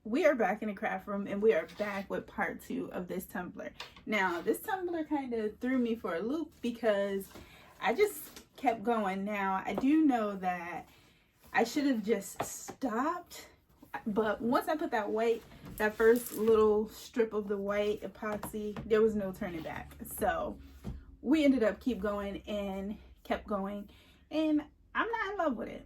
We are back in the craft room, and we are back with part 2 of this tumbler. Now, this tumbler kind of threw me for a loop because I just kept going. Now, I do know that I should have just stopped, but once I put that white, that first little strip of the white epoxy, there was no turning back. So we ended up keep going and kept going, and I'm not in love with it,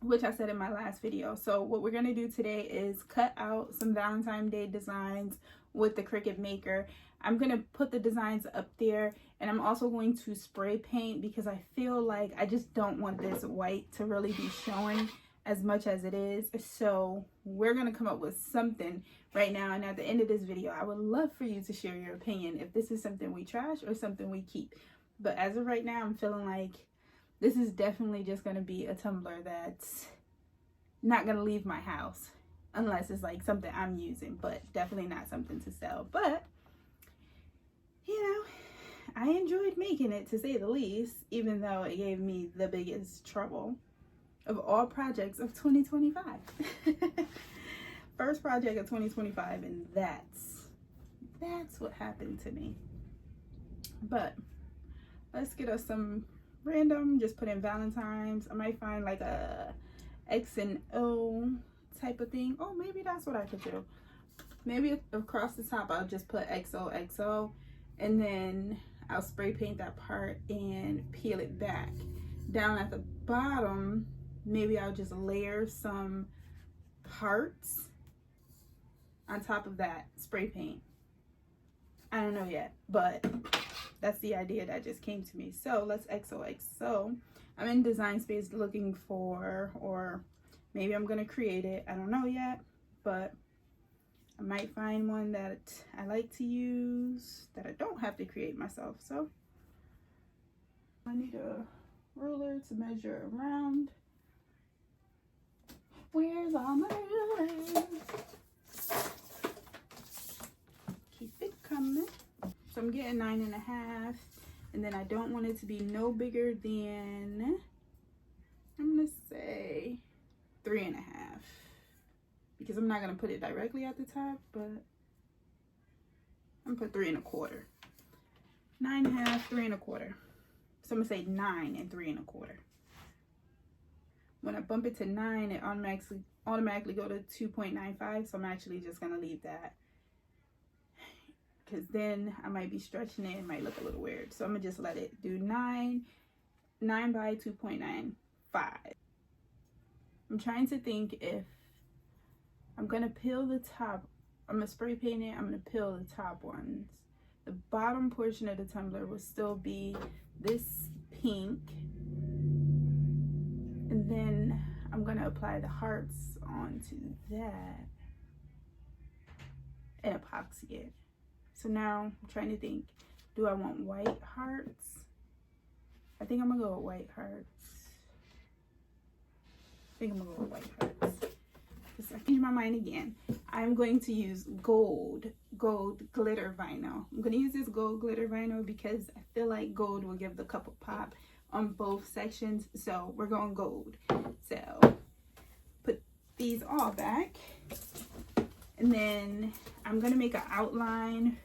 which I said in my last video. So what we're gonna do today is cut out some Valentine's Day designs with the Cricut Maker. I'm gonna put the designs up there, and I'm also going to spray paint because I feel like I just don't want this white to really be showing as much as it is. So we're gonna come up with something right now, and at the end of this video I would love for you to share your opinion if this is something we trash or something we keep. But as of right now, I'm feeling like this is definitely just gonna be a tumbler that's not gonna leave my house unless it's like something I'm using, but definitely not something to sell. But you know, I enjoyed making it, to say the least, even though it gave me the biggest trouble of all projects of 2025. First project of 2025, and that's what happened to me. But let's get us some random, just put in Valentines. I might find like a X and O type of thing. Oh, maybe that's what I could do. Maybe across the top I'll just put XOXO, and then I'll spray paint that part and peel it back. Down at the bottom, maybe I'll just layer some hearts on top of that spray paint. I don't know yet, but that's the idea that just came to me. So let's XOXO. I'm in Design Space looking for, or maybe I'm gonna create it, I don't know yet, but I might find one that I like to use that I don't have to create myself. So I need a ruler to measure around. Where's all my rulers? Keep it coming. So I'm getting 9.5, and then I don't want it to be no bigger than, I'm gonna say 3.5, because I'm not gonna put it directly at the top, but I'm gonna put 3 1/4. 9.5, 3 1/4. So I'm gonna say 9 and 3 1/4. When I bump it to 9, it automatically go to 2.95. So I'm actually just gonna leave that, because then I might be stretching it. It might look a little weird. So I'm gonna just let it do 9 by 2.95. I'm trying to think if I'm gonna peel the top. I'm gonna spray paint it. I'm gonna peel the top ones. The bottom portion of the tumbler will still be this pink, and then I'm gonna apply the hearts onto that and epoxy it. So now I'm trying to think, do I want white hearts? I think I'm gonna go with white hearts. I changed my mind again. I'm going to use gold glitter vinyl. I'm gonna use this gold glitter vinyl because I feel like gold will give the cup a pop on both sections. So we're going gold. So put these all back, and then I'm gonna make an outline.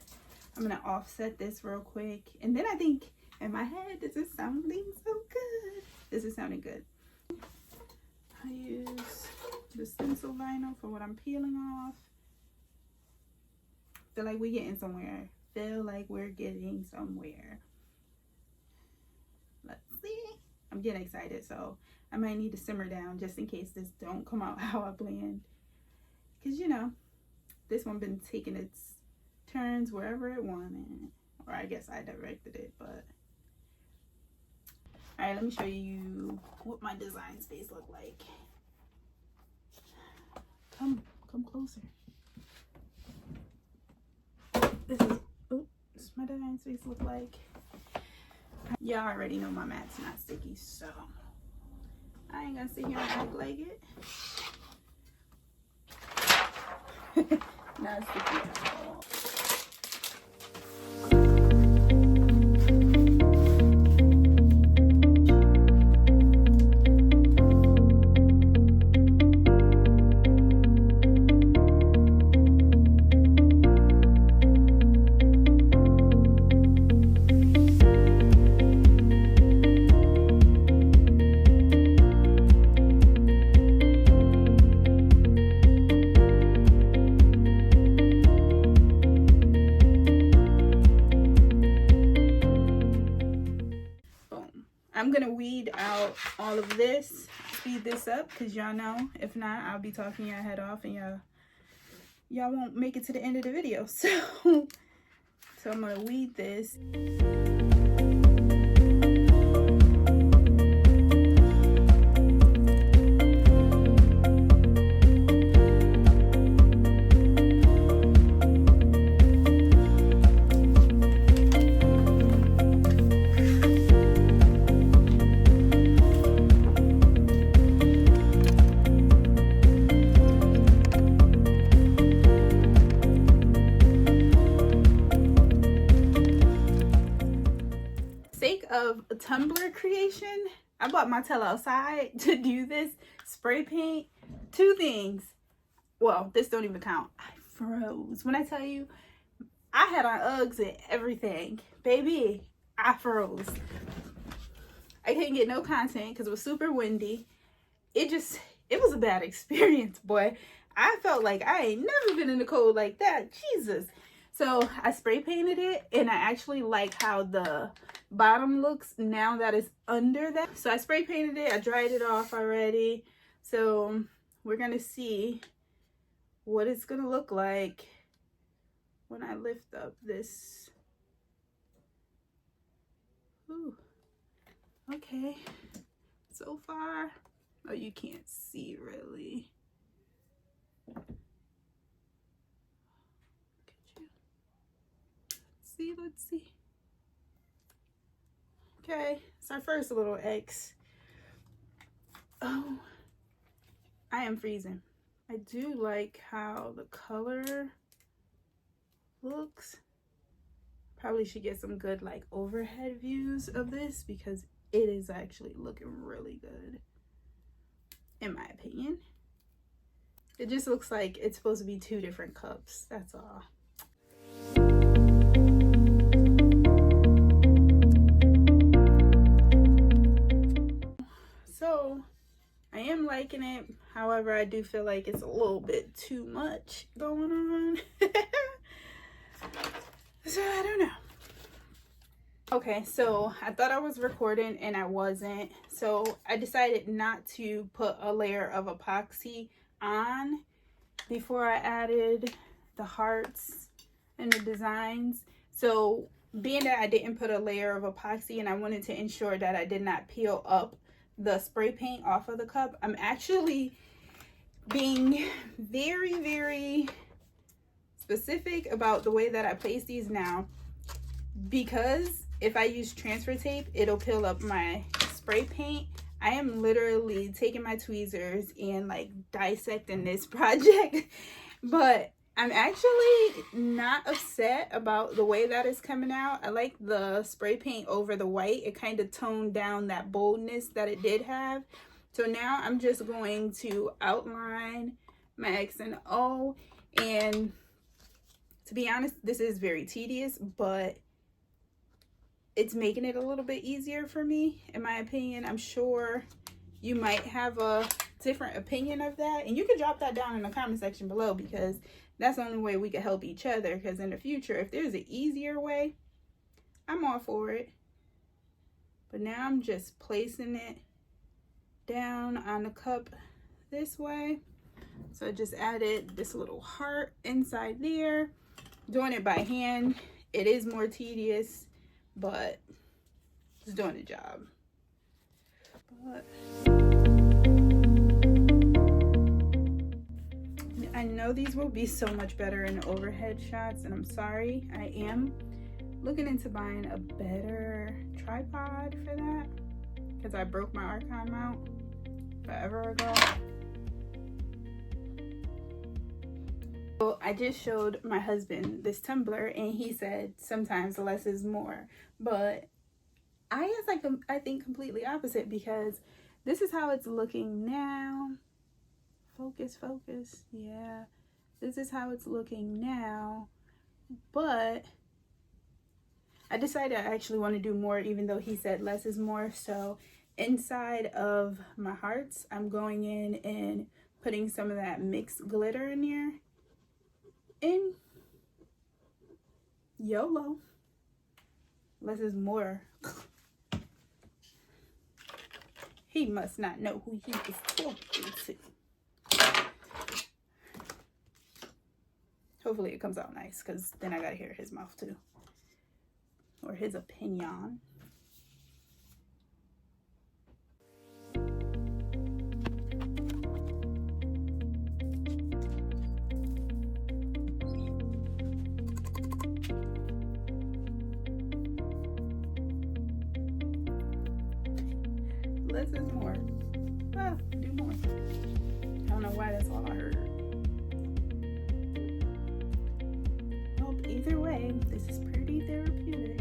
I'm gonna offset this real quick, and then I think in my head, this is sounding so good. This is sounding good. I use the stencil vinyl for what I'm peeling off. Feel like we're getting somewhere. Let's see. I'm getting excited, so I might need to simmer down just in case this don't come out how I planned. Because you know, this one been taking its turns wherever it wanted, or I guess I directed it. But all right, let me show you what my Design Space look like. Come closer. This is my Design Space look like. Y'all already know my mat's not sticky, so I ain't gonna sit here and act like it. Not sticky at all. about all of this, speed this up, because y'all know, if not, I'll be talking your head off and y'all won't make it to the end of the video. So I'm gonna weed this. Of a Tumbler creation, I bought my tail outside to do this spray paint. Two things. Well, this don't even count. I froze. When I tell you, I had on Uggs and everything. Baby, I froze. I couldn't get no content because it was super windy. It was a bad experience, boy. I felt like I ain't never been in the cold like that. Jesus. So I spray painted it, and I actually like how the bottom looks now that it's under that. So I spray painted it, I dried it off already. So we're gonna see what it's gonna look like when I lift up this. Ooh. Okay, so far, oh, you can't see really. Let's see. Okay, it's our first little X. Oh, I am freezing. I do like how the color looks. Probably should get some good like overhead views of this because it is actually looking really good, in my opinion. It just looks like it's supposed to be two different cups, that's all. So I am liking it. However, I do feel like it's a little bit too much going on. So I don't know. Okay, so I thought I was recording and I wasn't. So I decided not to put a layer of epoxy on before I added the hearts and the designs. So being that I didn't put a layer of epoxy and I wanted to ensure that I did not peel up the spray paint off of the cup, I'm actually being very, very specific about the way that I place these now, because if I use transfer tape, it'll peel up my spray paint. I am literally taking my tweezers and like dissecting this project, but I'm actually not upset about the way that it's coming out. I like the spray paint over the white. It kind of toned down that boldness that it did have. So now I'm just going to outline my X and O. And to be honest, this is very tedious, but it's making it a little bit easier for me, in my opinion. I'm sure you might have a different opinion of that. And you can drop that down in the comment section below, because that's the only way we can help each other. Because in the future, if there's an easier way, I'm all for it. But now I'm just placing it down on the cup this way. So I just added this little heart inside there. Doing it by hand, it is more tedious, but it's doing the job. But I know these will be so much better in overhead shots, and I'm sorry. I am looking into buying a better tripod for that, because I broke my Archon mount forever ago. So I just showed my husband this tumbler, and he said sometimes less is more. But I think completely opposite, because this is how it's looking now. Focus. Yeah, this is how it's looking now. But I decided I actually want to do more, even though he said less is more. So inside of my hearts, I'm going in and putting some of that mixed glitter in there. And YOLO, less is more. He must not know who he is talking to. Hopefully it comes out nice, because then I gotta hear his mouth too. Or his opinion. Less is more. Ah, do more. I don't know why that's all I heard. Well, either way, this is pretty therapeutic.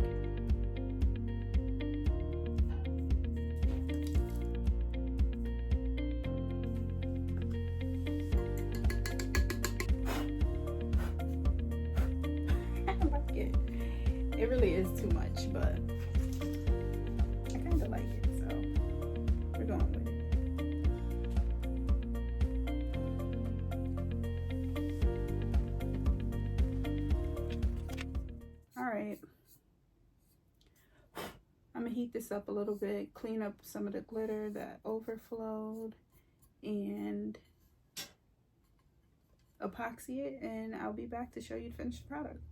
I like it. It really is too much, but I kind of like it, so we're going with it. All right. I'm gonna heat this up a little bit, clean up some of the glitter that overflowed, and epoxy it, and I'll be back to show you the finished product.